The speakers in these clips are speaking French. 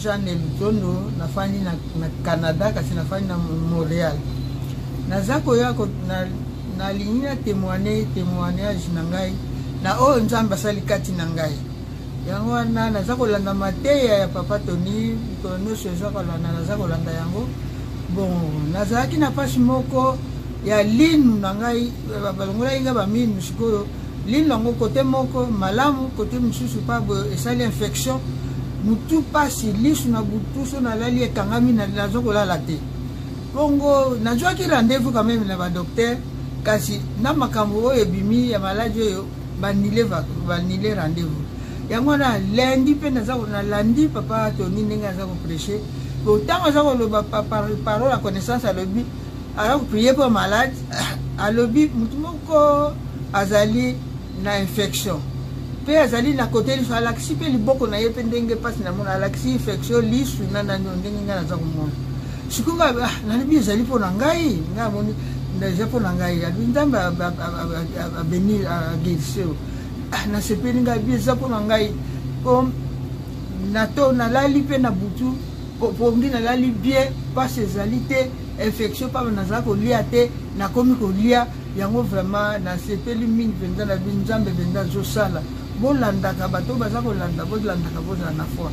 Jeanne Lutondo nafani na Canada kasi nafani na Montréal. Nazako yako na linia témoignage na ngai na o nzamba sali kati na ngai. Yango na nazako landa mateya ya papa Tony kono sezako landa nazako landa yango. Bon, nazaki na pasi moko ya linu na ngai balongola inga ba minu sikoyo linu yango kote moko malamu kote msusu pa esali infection. Mutu pasi lisu na butu so na lali ekangami na nazoko la te. Bongo najua ki rendez-vous quand même na ba docteur kasi na makambo oyo ebimi ya maladie oyo banile rendez-vous. Yango na lundi pe nazako na lundi papa Tony ndenge azako prêcher. Autant azako lo parole à connaissance à lobi alors prier pour malade à lobi mutu moko azali na infection. Pe azali na côté li alaxi pe liboko na yepe ndenge passe na mona alaxi infection lisu na ndenge ngana za kumona sikunga na libi azali pona ngai nga moni ndaje pona ngai abi ndamba abeni ageriseo na sepeli ngai bi za pona ngai comme na to na lali pe na butu po ngi na lali bien passe ezalité infection pa na za ko lia te na komi ko lia yango vraiment na sepeli mingi penza na binzambe penza zo sala bolandaka bato baza kolanda bolandaka bozala na foi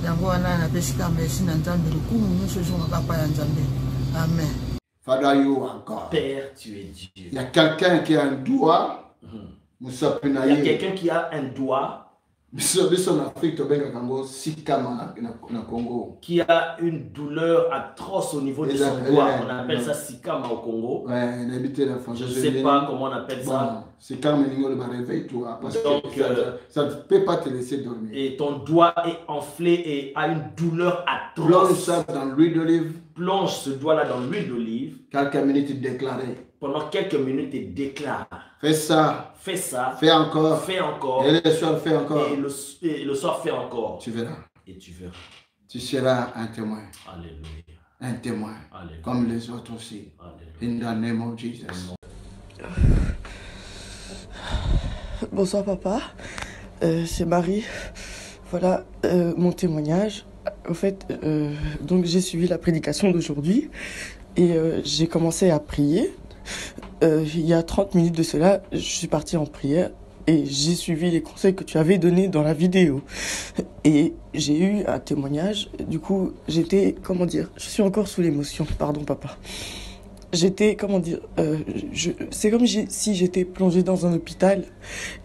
yango wana napesika merci na nzambe lokumu nyonso ezonga papa ya nzambe amen. Father, you encore. Père, tu es Dieu. Il y a quelqu'un qui a un doigt. Il y a quelqu'un qui a un doigt. Qui a une douleur atroce au niveau de son doigt. On appelle ça sikama au Congo. Je ne sais pas comment on appelle ça. Donc, ça ne peut pas te laisser dormir. Et ton doigt est enflé et a une douleur atroce. Plonge ça dans l'huile d'olive. Plonge ce doigt-là dans l'huile d'olive. Quelques minutes déclarées. Pendant quelques minutes, il déclare. Fais ça. Fais ça. Fais encore. Fais encore. Et le soir, fais encore. Et le soir, fais encore. Tu verras. Et tu verras. Tu seras un témoin. Alléluia. Un témoin. Alléluia. Comme les autres aussi. Alléluia. In the name of Jesus. Bonsoir papa. C'est Marie. Voilà mon témoignage. En fait, donc j'ai suivi la prédication d'aujourd'hui et j'ai commencé à prier. Il y a 30 minutes de cela, je suis partie en prière et j'ai suivi les conseils que tu avais donnés dans la vidéo. Et j'ai eu un témoignage. Du coup, j'étais, comment dire, je suis encore sous l'émotion. Pardon, papa. J'étais, comment dire, c'est comme si j'étais plongée dans un hôpital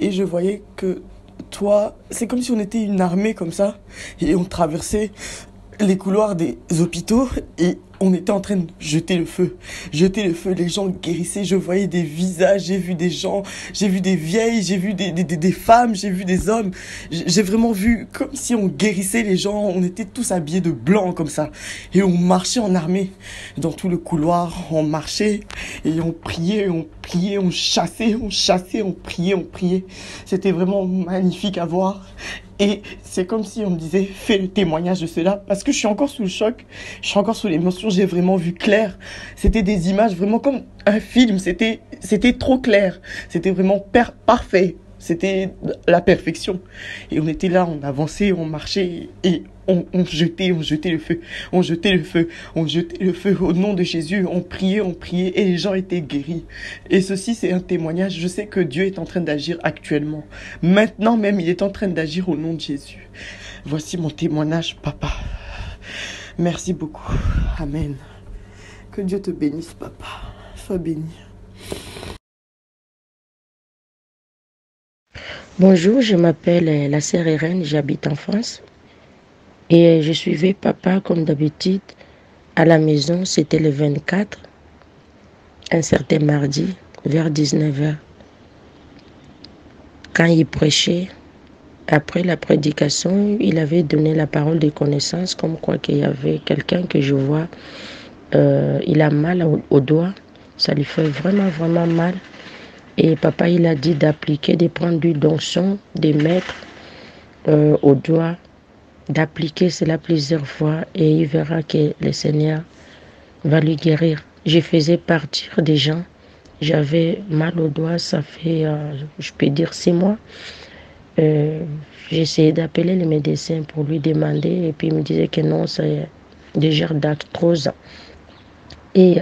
et je voyais que toi, c'est comme si on était une armée comme ça et on traversait les couloirs des hôpitaux et on était en train de jeter le feu, les gens guérissaient, je voyais des visages, j'ai vu des gens, j'ai vu des vieilles, j'ai vu des femmes, j'ai vu des hommes, j'ai vraiment vu comme si on guérissait les gens, on était tous habillés de blanc comme ça, et on marchait en armée, dans tout le couloir, on marchait, et on priait, on chassait, on priait, c'était vraiment magnifique à voir. Et c'est comme si on me disait, fais le témoignage de cela, parce que je suis encore sous le choc, je suis encore sous l'émotion, j'ai vraiment vu clair. C'était des images vraiment comme un film, c'était trop clair, c'était vraiment parfait, c'était la perfection. Et on était là, on avançait, on marchait et on jetait le feu, on jetait le feu au nom de Jésus, on priait et les gens étaient guéris. Et ceci c'est un témoignage, je sais que Dieu est en train d'agir actuellement. Maintenant même, il est en train d'agir au nom de Jésus. Voici mon témoignage, papa. Merci beaucoup. Amen. Que Dieu te bénisse, papa. Sois béni. Bonjour, je m'appelle la sœur Irène, j'habite en France. Et je suivais papa comme d'habitude à la maison, c'était le 24, un certain mardi, vers 19h. Quand il prêchait, après la prédication, il avait donné la parole de connaissance, comme quoi qu'il y avait quelqu'un que je vois, il a mal au doigt, ça lui fait vraiment, vraiment mal. Et papa, il a dit d'appliquer, de prendre du d'onction, de mettre au doigt, d'appliquer cela plusieurs fois et il verra que le Seigneur va lui guérir. Je faisais partir des gens j'avais mal au doigt, ça fait, je peux dire 6 mois. J'ai essayé d'appeler le médecin pour lui demander et puis il me disait que non, c'est déjà d'arthrose. Et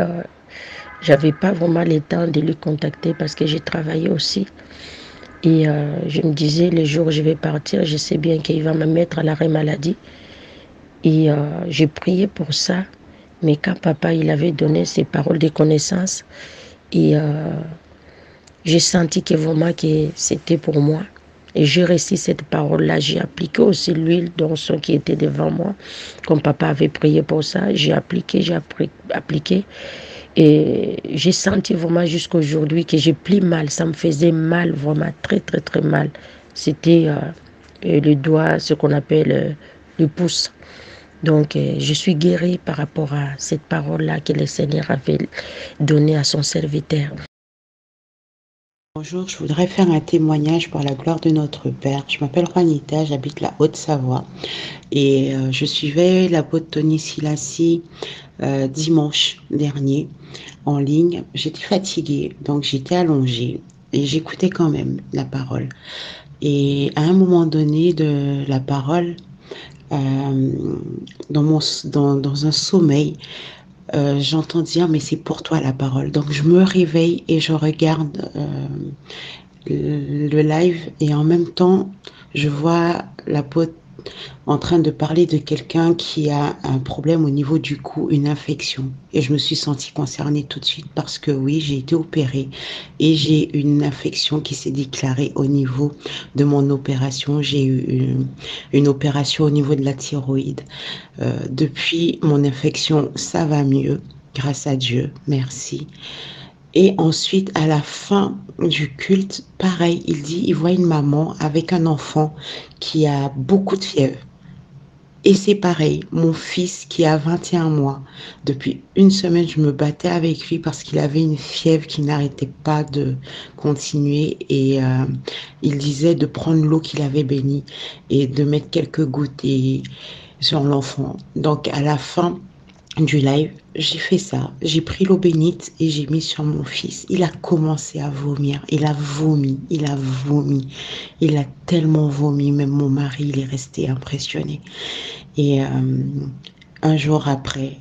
j'avais pas vraiment le temps de lui contacter parce que j'ai travaillé aussi. Et je me disais, le jour où je vais partir, je sais bien qu'il va me mettre à l'arrêt maladie. Et j'ai prié pour ça. Mais quand papa il avait donné ses paroles de connaissance, et j'ai senti que vraiment que c'était pour moi. Et j'ai réussi cette parole-là. J'ai appliqué aussi l'huile dans ce qui était devant moi. Comme papa avait prié pour ça, j'ai appliqué, appliqué. Et j'ai senti vraiment jusqu'aujourd'hui que j'ai plus mal. Ça me faisait mal, vraiment très, très, très mal. C'était le doigt, ce qu'on appelle le pouce. Donc, je suis guérie par rapport à cette parole-là que le Seigneur avait donnée à son serviteur. Bonjour, je voudrais faire un témoignage pour la gloire de notre Père. Je m'appelle Juanita, j'habite la Haute-Savoie et je suivais la peau de Tony Silassi dimanche dernier en ligne. J'étais fatiguée, donc j'étais allongée et j'écoutais quand même la parole. Et à un moment donné de la parole, dans un sommeil, j'entends dire mais c'est pour toi la parole. Donc je me réveille et je regarde le live et en même temps je vois l'apôtre en train de parler de quelqu'un qui a un problème au niveau du cou, une infection. Et je me suis sentie concernée tout de suite parce que oui, j'ai été opérée et j'ai une infection qui s'est déclarée au niveau de mon opération. J'ai eu une opération au niveau de la thyroïde. Depuis mon infection, ça va mieux, grâce à Dieu, merci. Et ensuite, à la fin du culte, pareil, il voit une maman avec un enfant qui a beaucoup de fièvre. Et c'est pareil, mon fils qui a 21 mois, depuis une semaine, je me battais avec lui parce qu'il avait une fièvre qui n'arrêtait pas de continuer. Et il disait de prendre l'eau qu'il avait bénie et de mettre quelques gouttes sur l'enfant. Donc à la fin du live, j'ai fait ça, j'ai pris l'eau bénite et j'ai mis sur mon fils. Il a commencé à vomir, il a vomi, il a tellement vomi, même mon mari, il est resté impressionné. Et un jour après,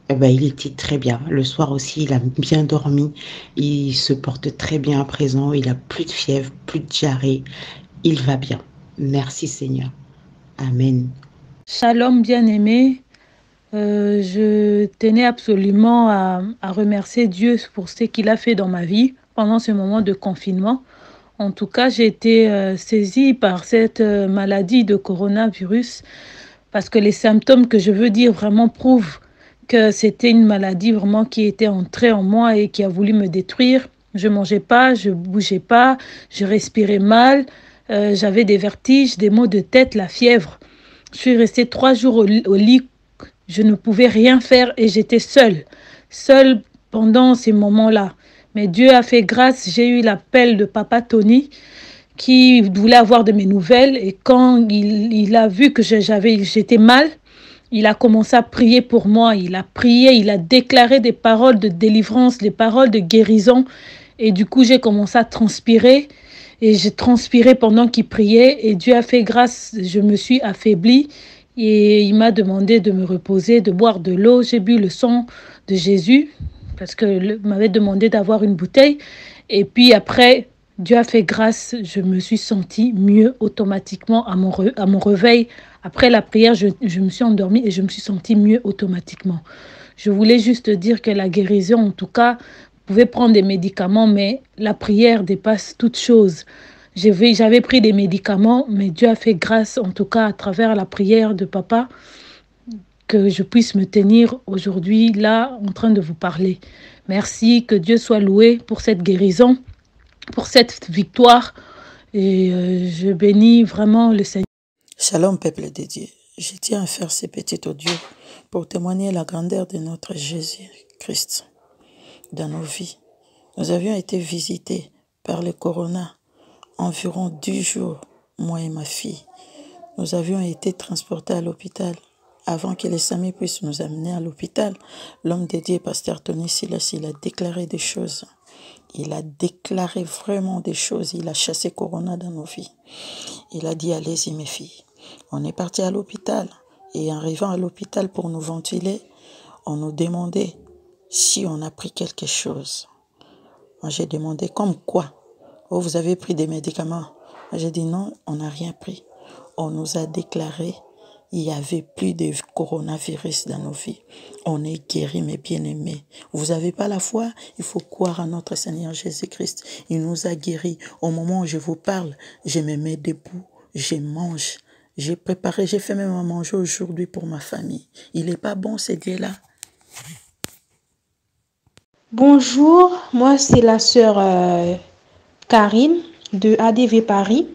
il était très bien. Le soir aussi, il a bien dormi, il se porte très bien à présent, il a plus de fièvre, plus de diarrhée, il va bien. Merci Seigneur. Amen. Shalom bien-aimé. Je tenais absolument à remercier Dieu pour ce qu'il a fait dans ma vie pendant ce moment de confinement. En tout cas, j'ai été saisie par cette maladie de coronavirus parce que les symptômes que je veux dire vraiment prouvent que c'était une maladie vraiment qui était entrée en moi et qui a voulu me détruire. Je mangeais pas, je bougeais pas, je respirais mal, j'avais des vertiges, des maux de tête, la fièvre. Je suis restée 3 jours au lit. Je ne pouvais rien faire et j'étais seule pendant ces moments-là. Mais Dieu a fait grâce, j'ai eu l'appel de papa Tony qui voulait avoir de mes nouvelles. Et quand il a vu que j'étais mal, il a commencé à prier pour moi. Il a prié, il a déclaré des paroles de délivrance, des paroles de guérison. Et du coup, j'ai commencé à transpirer. Et j'ai transpiré pendant qu'il priait. Et Dieu a fait grâce, je me suis affaiblie. Et il m'a demandé de me reposer, de boire de l'eau. J'ai bu le sang de Jésus parce qu'il m'avait demandé d'avoir une bouteille. Et puis après, Dieu a fait grâce. Je me suis sentie mieux automatiquement à mon réveil. Après la prière, je me suis endormie et je me suis sentie mieux automatiquement. Je voulais juste dire que la guérison, en tout cas, vous pouvez prendre des médicaments, mais la prière dépasse toute chose. J'avais pris des médicaments, mais Dieu a fait grâce, en tout cas à travers la prière de papa, que je puisse me tenir aujourd'hui là en train de vous parler. Merci, que Dieu soit loué pour cette guérison, pour cette victoire. Et je bénis vraiment le Seigneur. Shalom, peuple de Dieu. Je tiens à faire ce petit audio pour témoigner la grandeur de notre Jésus-Christ dans nos vies. Nous avions été visités par le corona environ 10 jours, moi et ma fille. Nous avions été transportés à l'hôpital. Avant que les amis puissent nous amener à l'hôpital, l'homme de Dieu, pasteur Tony Silassi, il a déclaré des choses Il a déclaré vraiment des choses. Il a chassé Corona dans nos vies. Il a dit, allez-y mes filles. On est parti à l'hôpital. Et en arrivant à l'hôpital pour nous ventiler, on nous demandait si on a pris quelque chose. Moi, j'ai demandé comme quoi. Oh, vous avez pris des médicaments. Moi, j'ai dit non, on n'a rien pris. On nous a déclaré il n'y avait plus de coronavirus dans nos vies. On est guéris, mes bien-aimés. Vous n'avez pas la foi? Il faut croire en notre Seigneur Jésus-Christ. Il nous a guéris. Au moment où je vous parle, je me mets debout, je mange. J'ai préparé, j'ai fait même à manger aujourd'hui pour ma famille. Il n'est pas bon, ce Dieu-là. Bonjour, moi c'est la sœur Karine de ADV Paris.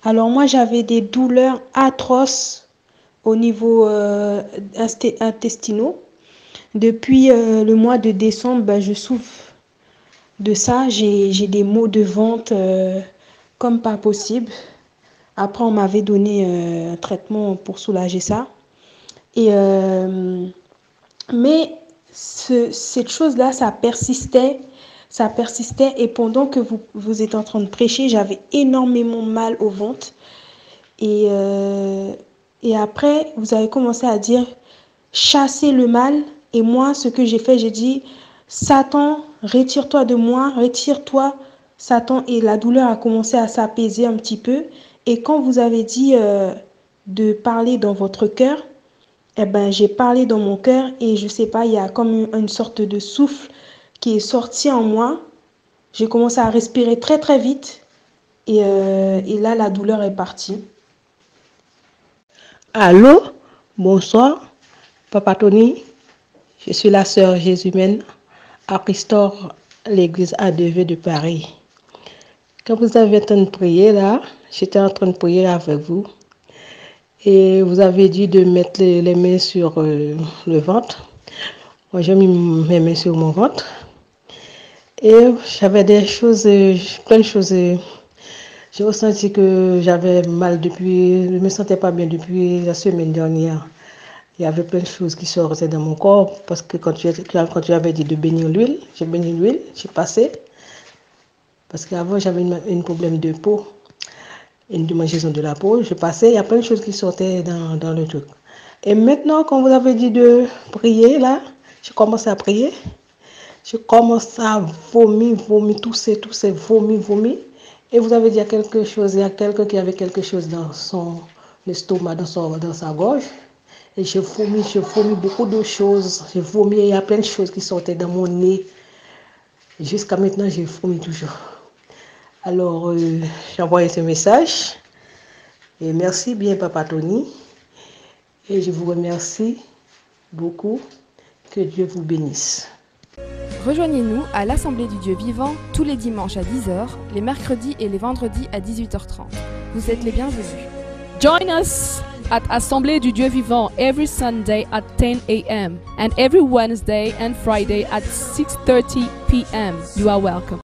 Alors moi j'avais des douleurs atroces au niveau intestinaux. Depuis le mois de décembre, je souffre de ça. J'ai des maux de ventre comme pas possible. Après, on m'avait donné un traitement pour soulager ça. Et, mais cette chose-là, ça persistait. Et pendant que vous êtes en train de prêcher, j'avais énormément mal au ventre. Et après, vous avez commencé à dire « chasser le mal ». Et moi, ce que j'ai fait, j'ai dit « Satan, retire-toi de moi, retire-toi, Satan ». Et la douleur a commencé à s'apaiser un petit peu. Et quand vous avez dit de parler dans votre cœur, eh ben, j'ai parlé dans mon cœur et je sais pas, il y a comme une sorte de souffle qui est sorti en moi. J'ai commencé à respirer très très vite et là, la douleur est partie. Allô, bonsoir, Papa Tony. Je suis la sœur Jésumène à Restore, l'église ADV de Paris. Quand vous avez en train de prier là, j'étais en train de prier avec vous et vous avez dit de mettre les mains sur le ventre. Moi, j'ai mis mes mains sur mon ventre et j'avais des choses, plein de choses. J'ai ressenti que j'avais mal depuis, je ne me sentais pas bien depuis la semaine dernière. Il y avait plein de choses qui sortaient dans mon corps parce que quand tu avais dit de bénir l'huile, j'ai béni l'huile, j'ai passé. Parce qu'avant, j'avais un problème de peau, une démangeaison de la peau. Je passais, il y a plein de choses qui sortaient dans le truc. Et maintenant, quand vous avez dit de prier, là, j'ai commencé à prier. Je commence à vomir, tousser, vomir. Et vous avez dit il y a quelque chose, il y a quelqu'un qui avait quelque chose dans son estomac, dans sa gorge. Et je vomis beaucoup de choses. J'ai vomi, il y a plein de choses qui sortaient dans mon nez. Jusqu'à maintenant, je vomis toujours. Alors, j'ai envoyé ce message. Et merci bien, Papa Tony. Et je vous remercie beaucoup. Que Dieu vous bénisse. Rejoignez-nous à l'Assemblée du Dieu vivant tous les dimanches à 10h, les mercredis et les vendredis à 18h30. Vous êtes les bienvenus. Join us at Assemblée du Dieu vivant every Sunday at 10 a.m. and every Wednesday and Friday at 6:30 p.m. You are welcome.